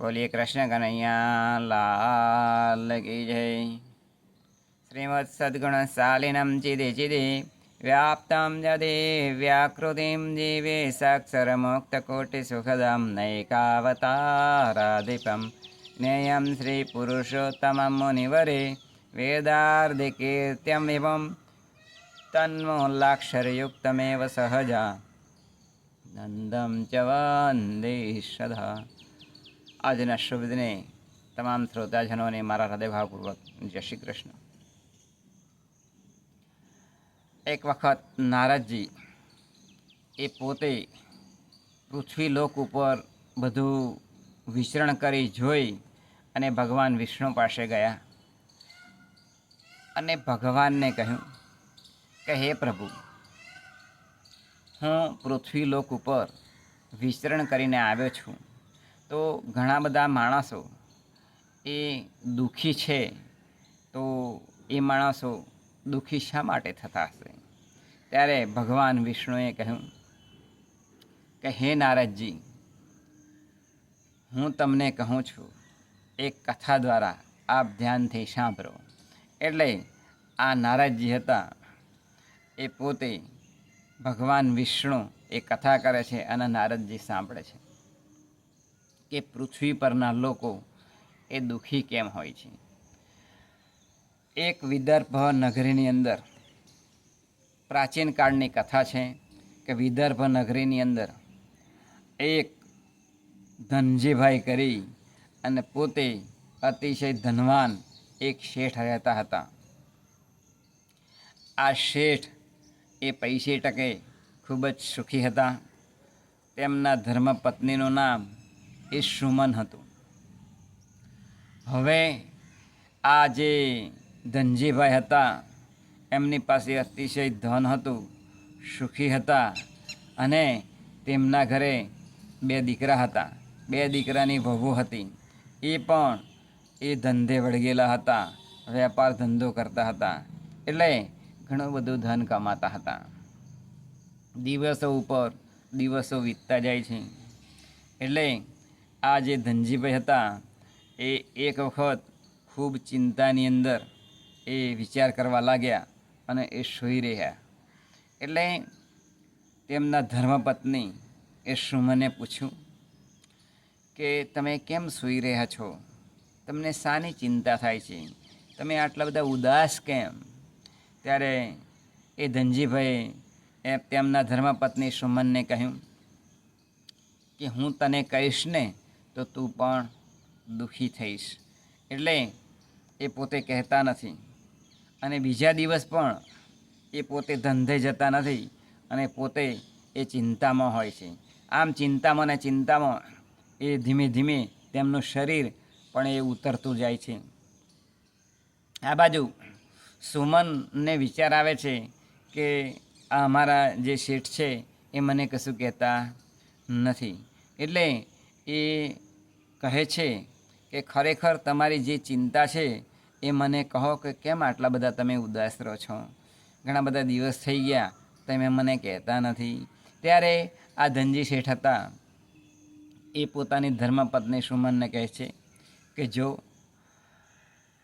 બોલીએ કૃષ્ણ કનૈયા લાલ કી જય. શ્રીમદ સદ્ગુણ શાલિનમ ચિદે ચિદે વ્યાપ્તમ જદે વ્યાકૃતિમ જીવે સાક્ષર મુક્ત કોટિ સુખદમ નૈકાવતારાધિપમ જ્ઞેયમ શ્રી પુરુષોત્તમમ મુનિવરે વેદાર્ધિકીર્ત્યમ એવં તન્મૂલાક્ષરયુક્તમેવ સહજા નંદમ ચ વંદે સદા. આજના શુભ દિને તમામ શ્રોતાજનોને મારા હૃદયભાવપૂર્વક જય શ્રી કૃષ્ણ. એક વખત નારદજી એ પોતે પૃથ્વીલોક ઉપર બધું વિચરણ કરી જોઈ અને ભગવાન વિષ્ણુ પાસે ગયા અને ભગવાનને કહ્યું કે હે પ્રભુ, હું પૃથ્વીલોક ઉપર વિચરણ કરીને આવ્યો છું, તો ઘણા બધા માણસો એ દુઃખી છે, તો એ માણસો દુઃખી શા માટે થતા હશે? ત્યારે ભગવાન વિષ્ણુએ કહ્યું કે હે નારદજી, હું તમને કહું છું, એક કથા દ્વારા આપ ધ્યાનથી સાંભળો. એટલે આ નારદજી હતા એ પોતે ભગવાન વિષ્ણુ એ કથા કરે છે અને નારદજી સાંભળે છે કે પૃથ્વી પરના લોકો એ દુઃખી કેમ હોય છે. એક વિદર્ભ નગરીની અંદર પ્રાચીન કાળની કથા છે કે વિદર્ભ નગરીની અંદર એક ધનજીભાઈ કરી અને પોતે અતિશય ધનવાન એક શેઠ રહેતા હતા. આ શેઠ એ પૈસે ટકે ખૂબ જ સુખી હતા. તેમના ધર્મપત્નીનું નામ એ સુમન હતું. હવે આ જે ધનજીભાઈ હતા એમની પાસે અતિશય ધન હતું, સુખી હતા અને તેમના ઘરે 2 દીકરા હતા. 2 દીકરાની વહુ હતી. એ પણ એ ધંધે વળગેલા હતા, વેપાર ધંધો કરતા હતા, એટલે ઘણું બધું ધન કમાતા હતા. દિવસો ઉપર દિવસો વીતતા જાય છે. એટલે આ જે ધનજીભાઈ હતા એ એક વખત ખૂબ ચિંતાની અંદર એ વિચાર કરવા લાગ્યા અને એ સૂઈ રહ્યા. એટલે તેમના ધર્મપત્ની એ સુમને પૂછ્યું કે તમે કેમ સૂઈ રહ્યા છો? તમને શાની ચિંતા થાય છે? તમે આટલા બધા ઉદાસ કેમ? ત્યારે એ ધનજીભાઈ એ તેમના ધર્મપત્ની સુમનને કહ્યું કે હું તને કહીશ ને તો તું પણ દુઃખી થઈશ. એટલે એ પોતે કહેતા નથી અને બીજા દિવસ પણ એ પોતે ધંધે જતા નથી અને પોતે એ ચિંતામાં હોય છે. આમ ચિંતામાં ને ચિંતામાં એ ધીમે ધીમે તેમનું શરીર પણ એ ઉતરતું જાય છે. આ બાજુ સુમનને વિચાર આવે છે કે આ અમારા જે શેઠ છે એ મને કશું કહેતા નથી. એટલે એ કહે છે કે ખરેખર તમારી જે ચિંતા છે એ મને કહો કે કેમ આટલા બધા તમે ઉદાસ રહો છો? ઘણા બધા દિવસ થઈ ગયા, તમે મને કહેતા નથી. ત્યારે આ ધનજી શેઠ હતા એ પોતાની ધર્મપત્ની સુમનને કહે છે કે જો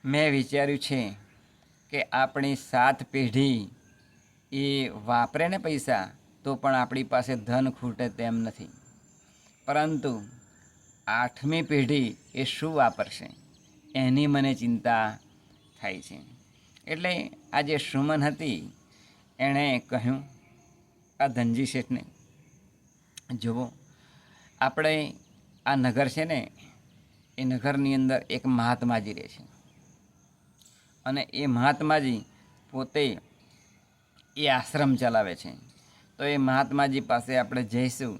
મેં વિચાર્યું છે કે આપણી 7 પેઢી એ વાપરે ને પૈસા તો પણ આપણી પાસે ધન ખૂટે તેમ નથી, પરંતુ 8મી પેઢી એ શું વાપરશે એની મને ચિંતા થાય છે. એટલે આ જે સુમન હતી એણે કહ્યું આ ધનજી શેઠને, જુઓ આપણે આ નગર છે ને એ નગરની અંદર એક મહાત્માજી રહે છે અને એ મહાત્માજી પોતે એ આશ્રમ ચલાવે છે. તો એ મહાત્માજી પાસે આપણે જઈશું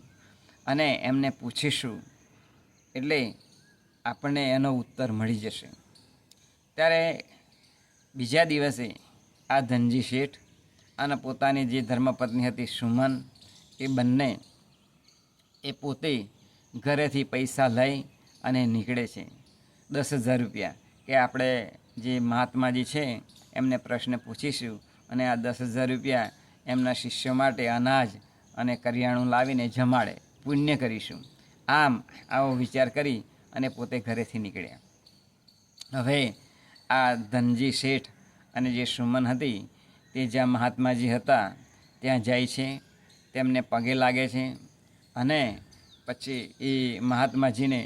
અને એમને પૂછીશું એટલે આપણને એનો ઉત્તર મળી જશે. ત્યારે બીજા દિવસે આ ધનજી શેઠ અને પોતાની જે ધર્મપત્ની હતી સુમન એ બંને એ પોતે ઘરેથી પૈસા લઈ અને નીકળે છે. 10,000 રૂપિયા કે આપણે જે મહાત્માજી છે એમને પ્રશ્ન પૂછીશું અને આ 10,000 રૂપિયા એમના શિષ્યો માટે અનાજ અને કરિયાણું લાવીને જમાડે, પુણ્ય કરીશું. આમ આવો વિચાર કરી અને પોતે ઘરેથી નીકળ્યા. હવે આ ધનજી શેઠ અને જે સુમન હતી તે જ્યાં મહાત્માજી હતા ત્યાં જાય છે, તેમને પગે લાગે છે અને પછી એ મહાત્માજીને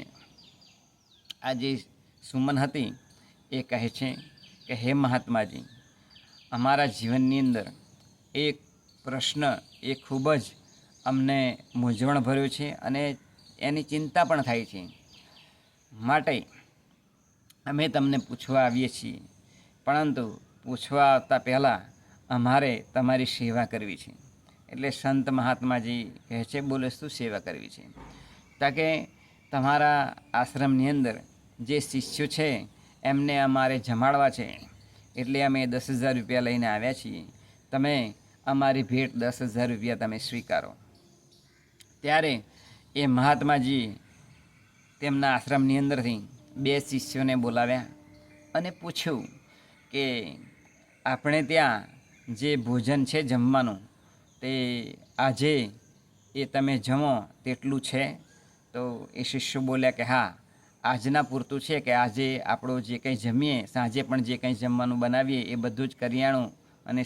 આ જે સુમન હતી એ કહે છે કે હે મહાત્માજી, અમારા જીવનની અંદર એક પ્રશ્ન એ ખૂબ જ અમને મૂંઝવણ ભર્યો છે અને એની ચિંતા પણ થાય છે, માટે અમે તમને પૂછવા આવીએ છીએ. પરંતુ પૂછવા આવતા પહેલાં અમારે તમારી સેવા કરવી છે. એટલે સંત મહાત્માજી કહે છે, બોલે શું સેવા કરવી છે? તાકે તમારા આશ્રમની અંદર જે શિષ્યો છે એમને અમારે જમાડવા છે, એટલે અમે 10,000 રૂપિયા લઈને આવ્યા છીએ. તમે અમારી ભેટ 10,000 રૂપિયા તમે સ્વીકારો. ત્યારે એ મહાત્માજી તેમના આશ્રમની અંદરથી 2 શિષ્યોને બોલાવ્યા અને પૂછ્યું કે આપણે ત્યાં જે ભોજન છે જમવાનું, તે આજે એ તમે જમો તેટલું છે? તો એ શિષ્યો બોલ્યા કે હા, આજના પૂરતું છે, કે આજે આપણો જે કંઈ જમીએ, સાંજે પણ જે કંઈ જમવાનું બનાવીએ એ બધું જ કરિયાણું અને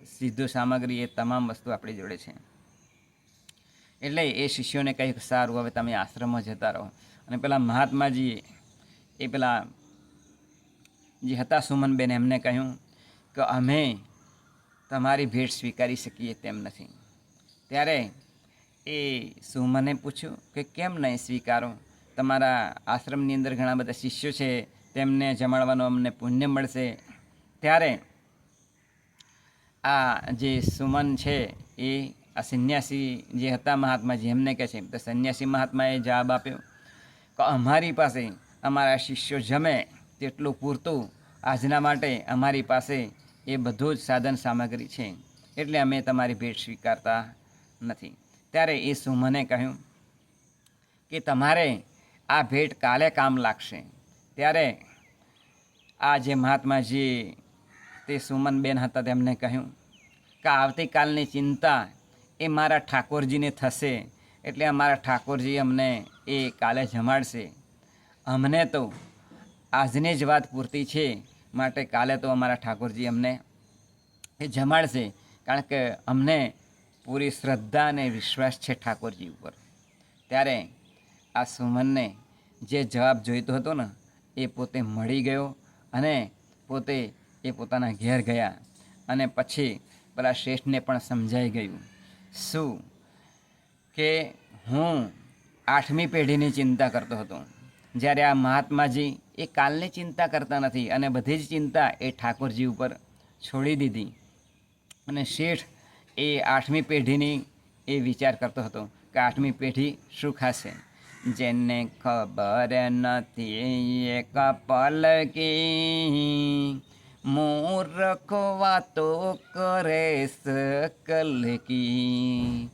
સીધું સામગ્રી એ તમામ વસ્તુ આપણી જોડે છે. એટલે એ શિષ્યોને કહ્યું સારું, હવે તમે આશ્રમમાં જતા રહો. અને પેલા મહાત્માજીએ એ પેલા જે હતા સુમનબેન એમને કહ્યું કે અમે તમારી ભેટ સ્વીકારી શકીએ તેમ નથી. ત્યારે એ સુમને પૂછ્યું કે કેમ નહીં સ્વીકારો? તમારા આશ્રમની અંદર ઘણા બધા શિષ્યો છે, તેમને જમાડવાનું અમને પુણ્ય મળશે. ત્યારે આ જે સુમન છે એ આ સંન્યાસી જે હતા મહાત્માજી એમને કહે છે. તો સંન્યાસી મહાત્માએ જવાબ આપ્યો કે અમારી પાસે અમારા શિષ્યો જમે તેટલું પૂરતું આજના માટે અમારી પાસે એ બધું જ સાધન સામગ્રી છે, એટલે અમે તમારી ભેટ સ્વીકારતા નથી. ત્યારે એ સુમને કહ્યું કે તમારે આ ભેટ કાલે કામ લાગશે. ત્યારે આ જે મહાત્માજી તે સુમનબેન હતા તેમને કહ્યું કે આવતીકાલની ચિંતા એ મારા ઠાકોરજીને થશે, એટલે અમારા ઠાકોરજી અમને એ કાલે જમાડશે. અમને તો આજની જ વાત પૂરતી છે, માટે કાલે તો અમારા ઠાકોરજી અમને એ જમાડશે, કારણ કે અમને પૂરી શ્રદ્ધા અને વિશ્વાસ છે ઠાકોરજી ઉપર. ત્યારે આ સુમનને જે જવાબ જોઈતો હતો ને એ પોતે મળી ગયો અને પોતે એ પોતાના ઘેર ગયા. અને પછી પેલા શ્રેષ્ઠને પણ સમજાઈ ગયું શું કે હું 8મી પેઢીની ચિંતા કરતો હતો, જ્યારે આ મહાત્માજી એ કાલની ચિંતા કરતા નથી અને બધી જ ચિંતા એ ઠાકોરજી ઉપર છોડી દીધી. અને શેઠ એ 8મી પેઢીની એ વિચાર કરતો હતો કે 8મી પેઢી શું ખાશે. જેને ખબર નથી એક પલકી, મૂર્ખ વાતો કરે સકલ કી,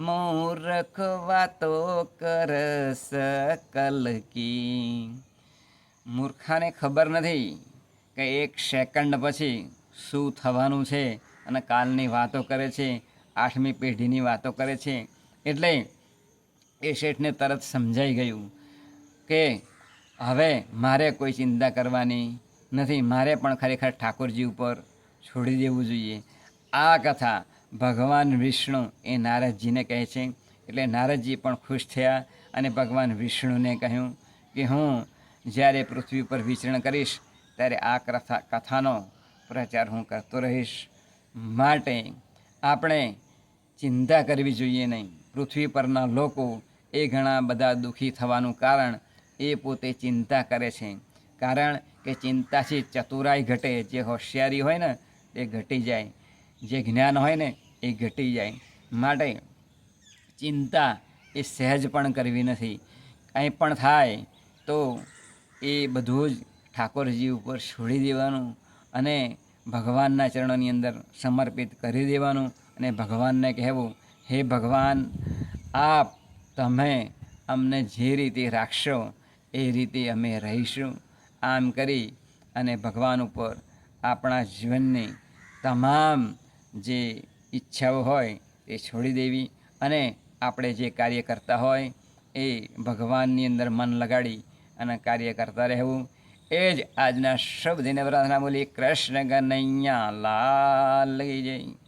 મૂર્ખ વાતો કર સકલ કી. મૂર્ખાને ખબર નથી કે 1 સેકન્ડ પછી શું થવાનું છે, અને કાલની વાતો કરે છે, 8મી પેઢીની વાતો કરે છે. એટલે એ શેઠને તરત સમજાઈ ગયું કે હવે મારે કોઈ ચિંતા કરવાની નથી, મારે પણ ખરેખર ઠાકોરજી ઉપર છોડી દેવું જોઈએ. આ કથા ભગવાન વિષ્ણુ એ નારદજીને કહે છે. એટલે નારદજી પણ ખુશ થયા અને ભગવાન વિષ્ણુને કહ્યું કે હું જ્યારે પૃથ્વી પર વિચરણ કરીશ ત્યારે આ કથાનો પ્રચાર હું કરતો રહીશ. માટે આપણે ચિંતા કરવી જોઈએ નહીં. પૃથ્વી પરના લોકો એ ઘણા બધા દુઃખી થવાનું કારણ એ પોતે ચિંતા કરે છે, કારણ કે ચિંતાથી ચતુરાઈ ઘટે. જે હોશિયારી હોય ને તે ઘટી જાય, જે જ્ઞાન હોય ને એ ઘટી જાય. માટે ચિંતા એ સહેજ પણ કરવી નથી. કંઈ પણ થાય તો એ બધું જ ઠાકોરજી ઉપર છોડી દેવાનું અને ભગવાનના ચરણોની અંદર સમર્પિત કરી દેવાનું અને ભગવાનને કહેવું, હે ભગવાન, આપ તમે અમને જે રીતે રાખશો એ રીતે અમે રહીશું. આમ કરી અને ભગવાન ઉપર આપણા જીવનની તમામ જે ઈચ્છાઓ હોય એ છોડી દેવી અને આપણે જે કાર્ય કરતા હોય એ ભગવાનની અંદર મન લગાડી અને કાર્ય કરતા રહેવું. એ જ આજના શુભ દિને પ્રાર્થના બોલી. કૃષ્ણ કનૈયા લાલ કી જય.